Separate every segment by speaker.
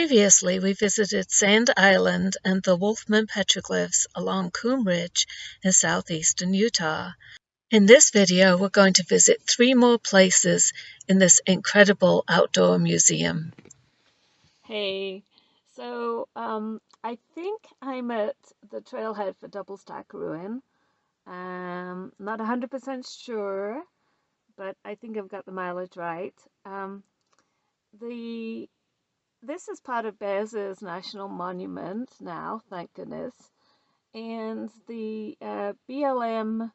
Speaker 1: Previously, we visited Sand Island and the Wolfman Petroglyphs along Coombe Ridge in southeastern Utah. In this video, we're going to visit 3 more places in this incredible outdoor museum.
Speaker 2: Hey, so I think I'm at the trailhead for Double Stack Ruin. Not 100% sure, but I think I've got the mileage right. This is part of Bears' National Monument now, thank goodness, and the BLM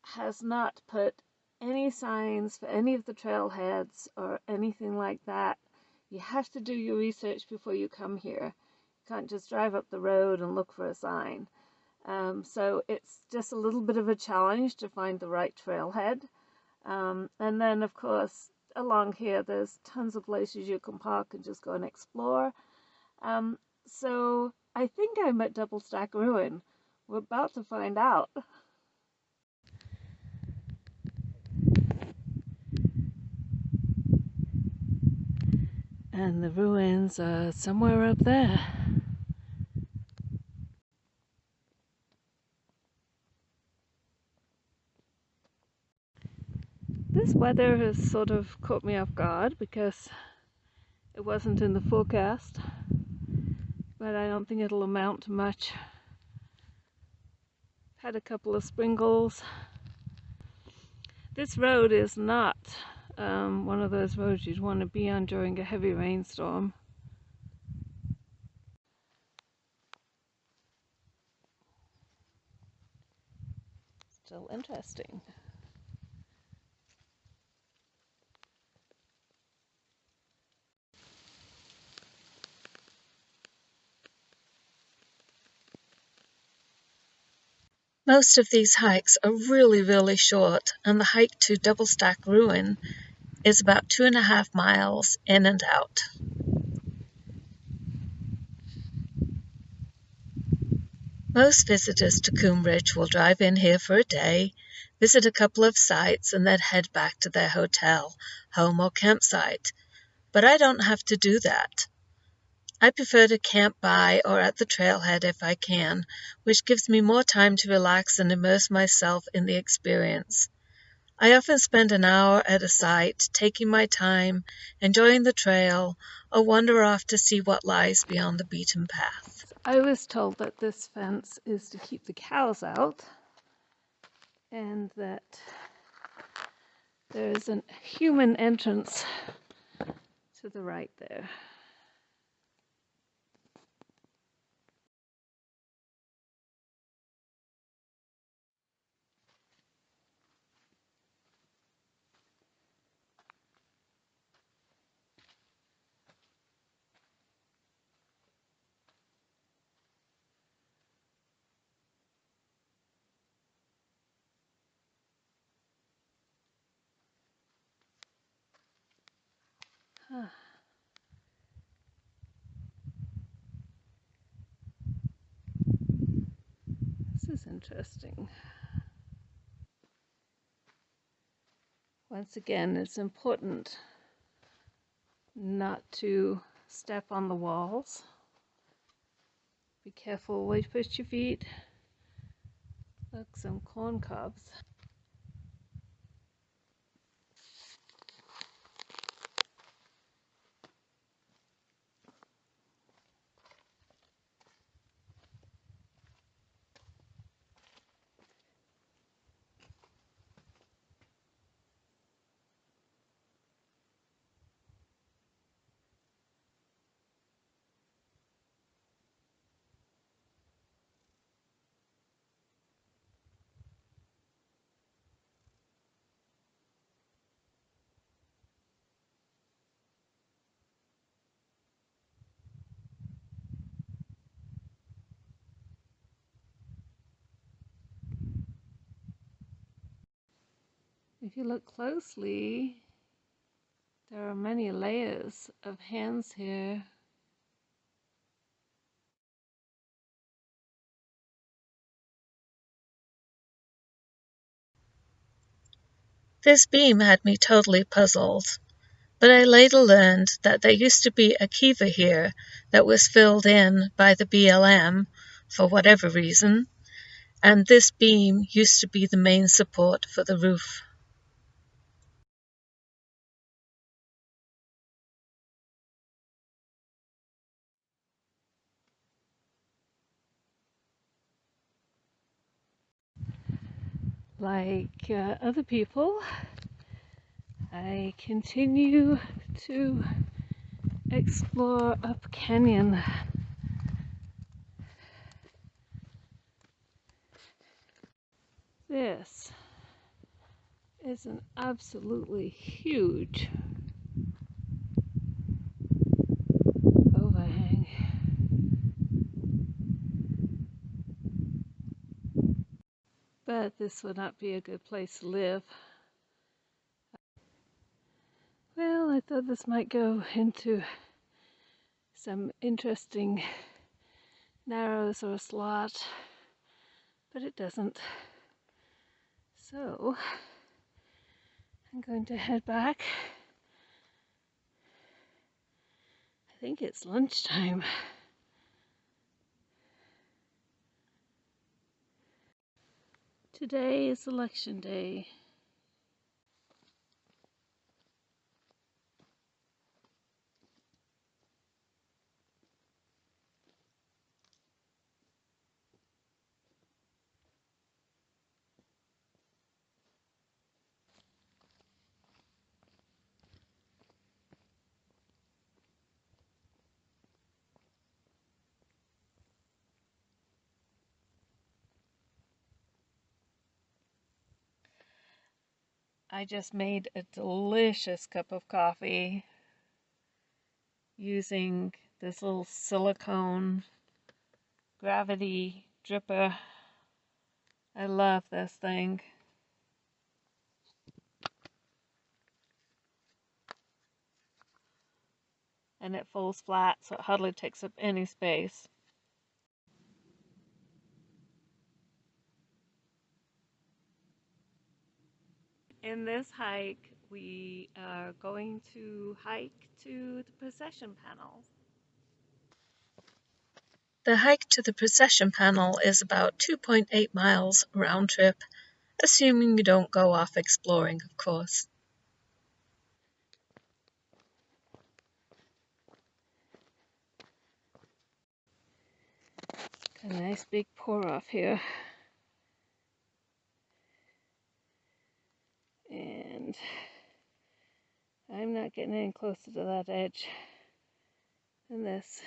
Speaker 2: has not put any signs for any of the trailheads or anything like that. You have to do your research before you come here. You can't just drive up the road and look for a sign. So it's just a little bit of a challenge to find the right trailhead. And then, of course, along here, there's tons of places you can park and just go and explore. So I think I'm at Double Stack Ruin. We're about to find out. And the ruins are somewhere up there. This weather has sort of caught me off guard because it wasn't in the forecast, but I don't think it'll amount to much. Had a couple of sprinkles. This road is not one of those roads you'd want to be on during a heavy rainstorm. Still interesting.
Speaker 1: Most of these hikes are really short, and the hike to Double Stack Ruin is about 2.5 miles in and out. Most visitors to Coombe Ridge will drive in here for a day, visit a couple of sites, and then head back to their hotel, home, or campsite. But I don't have to do that. I prefer to camp by or at the trailhead if I can, which gives me more time to relax and immerse myself in the experience. I often spend an hour at a site, taking my time, enjoying the trail, or wander off to see what lies beyond the beaten path.
Speaker 2: I was told that this fence is to keep the cows out, and that there's a human entrance to the right there. This is interesting. Once again, it's important not to step on the walls. Be careful where you put your feet. Look, some corn cobs. If you look closely, there are many layers of hands here.
Speaker 1: This beam had me totally puzzled. but I later learned that there used to be a kiva here that was filled in by the BLM for whatever reason, and this beam used to be the main support for the roof.
Speaker 2: Like other people, I continue to explore up canyon. This is an absolutely huge overhang. But this would not be a good place to live. Well, I thought this might go into some interesting narrows or slot, but it doesn't. So I'm going to head back. I think it's lunchtime. Today is election day. I just made a delicious cup of coffee using this little silicone gravity dripper. I love this thing. And it folds flat, so it hardly takes up any space. In this hike, we are going to hike to the Procession Panel.
Speaker 1: The hike to the Procession Panel is about 2.8 miles round trip, assuming you don't go off exploring, of course.
Speaker 2: Got a nice big pour off here. And I'm not getting any closer to that edge than this.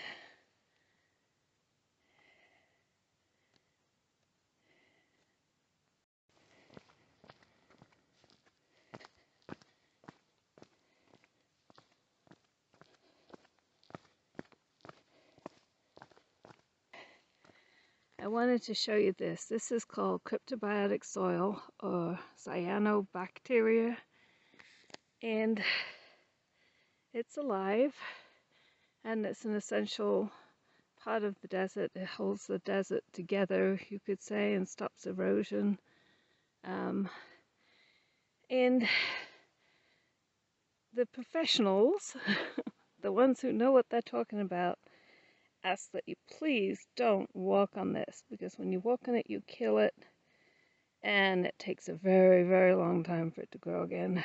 Speaker 2: I wanted to show you this. This is called cryptobiotic soil or cyanobacteria, and it's alive and it's an essential part of the desert. It holds the desert together, you could say, and stops erosion. And the professionals, the ones who know what they're talking about, ask that you please don't walk on this, because when you walk on it, you kill it, and it takes a very, very long time for it to grow again.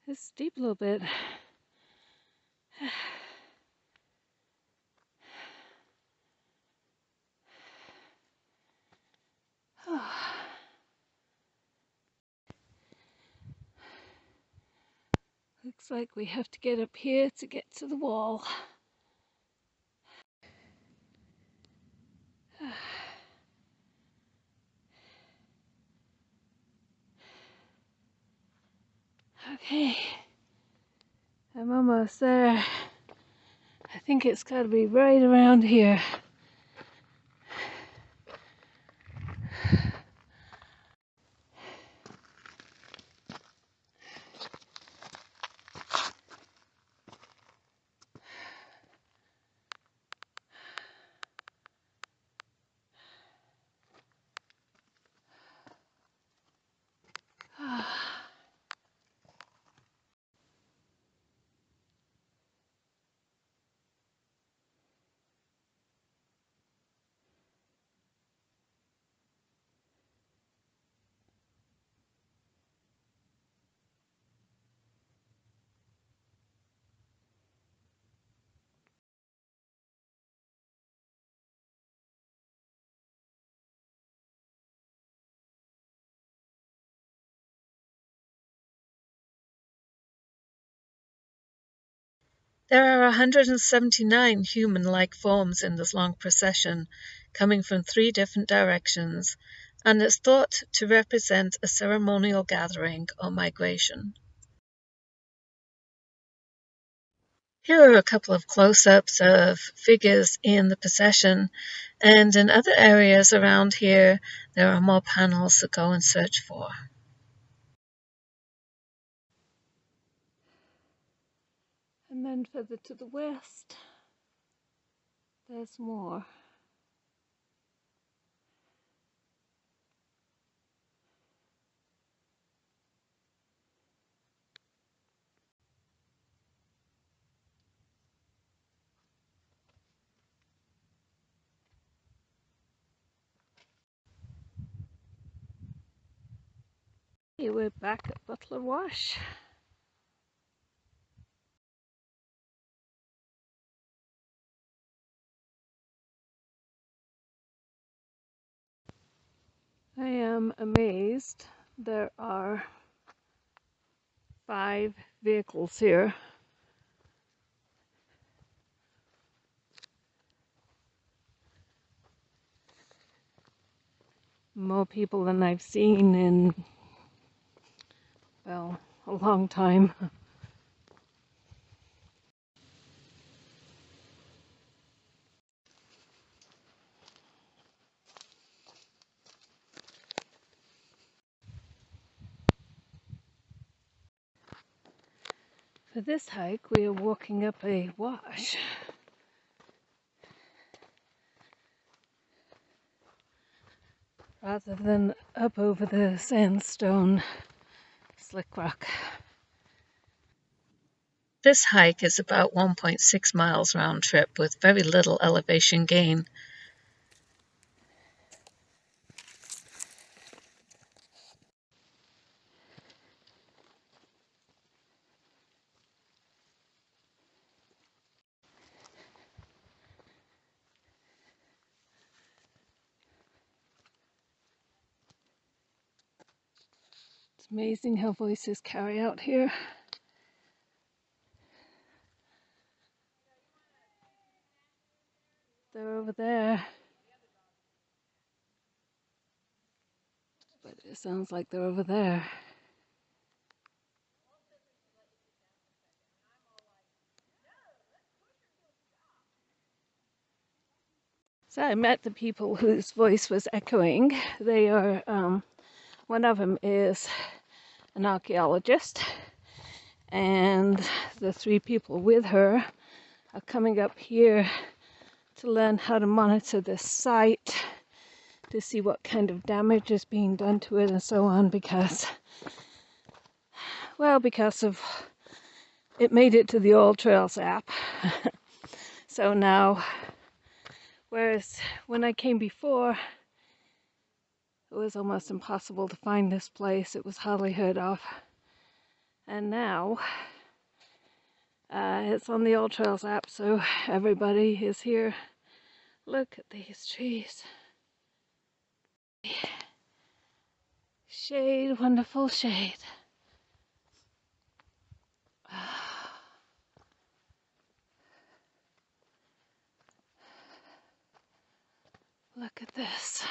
Speaker 2: It's steep a little bit. Looks like we have to get up here to get to the wall. Okay, I'm almost there. I think it's got to be right around here.
Speaker 1: There are 179 human-like forms in this long procession, coming from 3 different directions, and it's thought to represent a ceremonial gathering or migration. Here are a couple of close-ups of figures in the procession, and in other areas around here, there are more panels to go and search for.
Speaker 2: And then further to the west, there's more. Hey, we're back at Butler Wash. I am amazed there are 5 vehicles here. More people than I've seen in, well, a long time. For this hike, we are walking up a wash. Rather than up over the sandstone slick rock.
Speaker 1: This hike is about 1.6 miles round trip with very little elevation gain.
Speaker 2: It's amazing how voices carry out here. They're over there. But it sounds like they're over there. So I met the people whose voice was echoing. They are, one of them is an archaeologist, and the 3 people with her are coming up here to learn how to monitor this site, to see what kind of damage is being done to it and so on, because of it made it to the Old Trails app. So now, whereas when I came before, it was almost impossible to find this place. It was hardly heard of. And now, it's on the Old Trails app, so everybody is here. Look at these trees. Shade, wonderful shade. Look at this.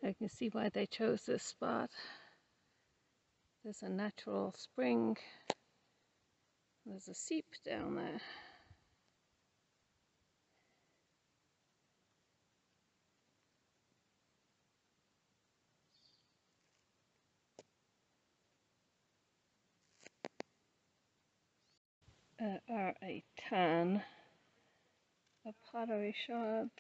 Speaker 2: I can see why they chose this spot. There's a natural spring. There's a seep down there. There are a ton of pottery shards.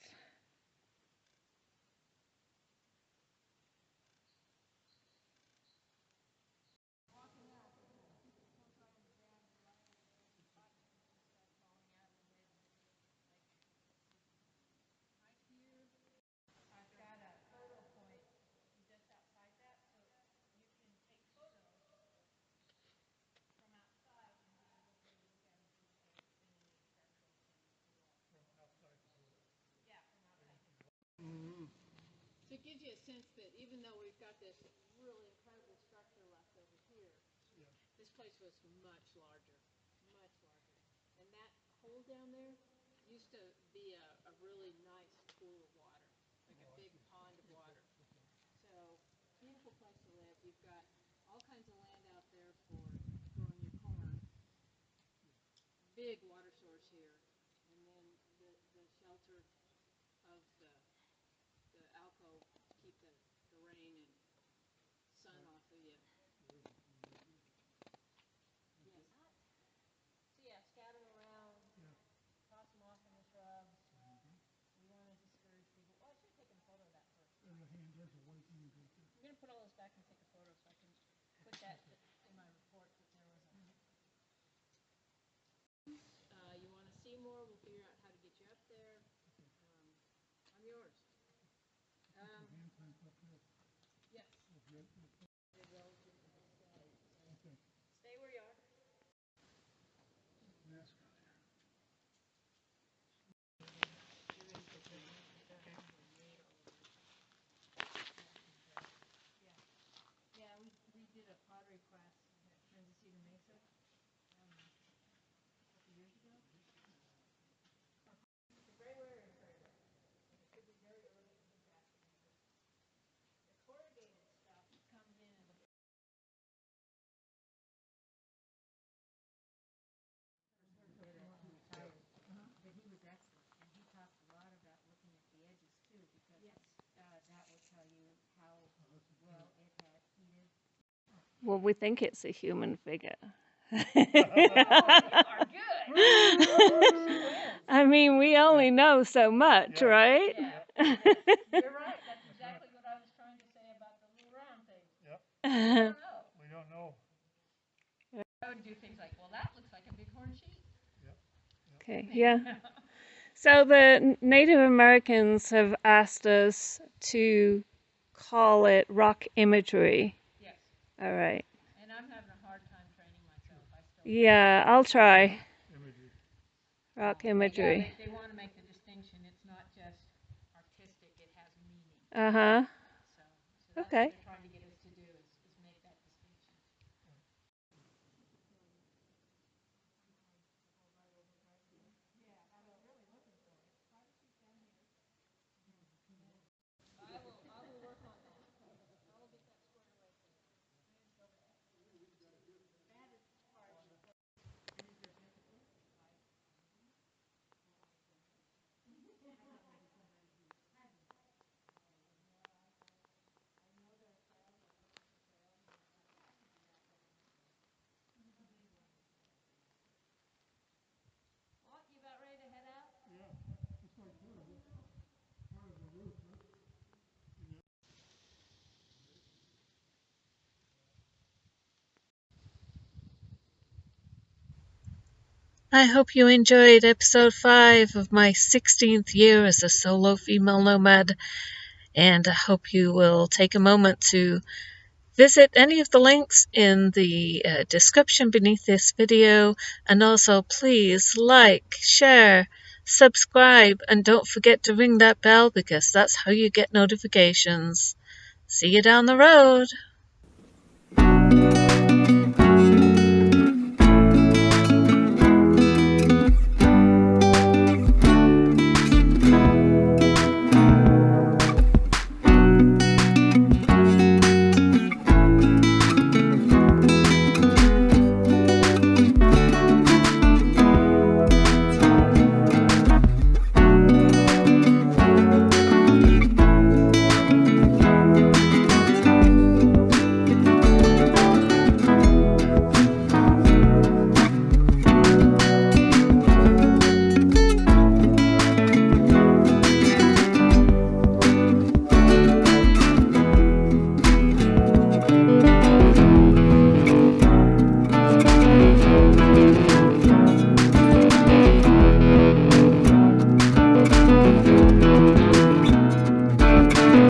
Speaker 3: sense that even though we've got this really incredible structure left over here, this place was much larger, much larger. And that hole down there used to be a really nice pool of water, like a big pond of water. So, beautiful place to live. You've got all kinds of land out there for growing your corn. Big water source here. And then the shelter of the alcove to keep the rain and sun off of you. Yes. So yeah, scatter them around, toss them off in the shrubs. We want to discourage people. Oh, I should have taken a photo of that first. I'm going to put all this back and take a photo so I can put that in my report that there was a... you want to see more, we'll figure out how to get you up there. I'm yours. Yes. Relative to this side. So stay where you are. Yeah, we did a pottery class at Kansas City Mesa a couple years ago. It's a gray area prairie dog. It could be very early in Japanese. The corrugated stuff comes in the but he was excellent, and he talked a lot about looking at the edges too, because that will tell you how well it had heated.
Speaker 2: Well, we think it's a human figure. I mean, we only know so much, right?
Speaker 3: Yeah. You're right. That's exactly what I was trying to say about the little round thing. Yep. We don't know. I would do things like, well, that looks like a bighorn sheep. Yep.
Speaker 2: Okay, yeah. So the Native Americans have asked us to call it rock imagery.
Speaker 3: Yes.
Speaker 2: All right.
Speaker 3: And I'm having a hard time training myself.
Speaker 2: Yeah, I'll try. Rock imagery.
Speaker 3: They want to make the distinction. It's not just artistic, it has meaning.
Speaker 2: Uh-huh.
Speaker 3: So that's
Speaker 2: okay.
Speaker 3: what they're trying to get us to do is make that distinction. I will work on that. I will get that squared away for you. What, you about ready to head out?
Speaker 4: Yeah, it's like part of the roof, huh?
Speaker 1: I hope you enjoyed episode 5 of my 16th year as a solo female nomad, and I hope you will take a moment to visit any of the links in the description beneath this video, and also please like, share, subscribe, and don't forget to ring that bell because that's how you get notifications. See you down the road!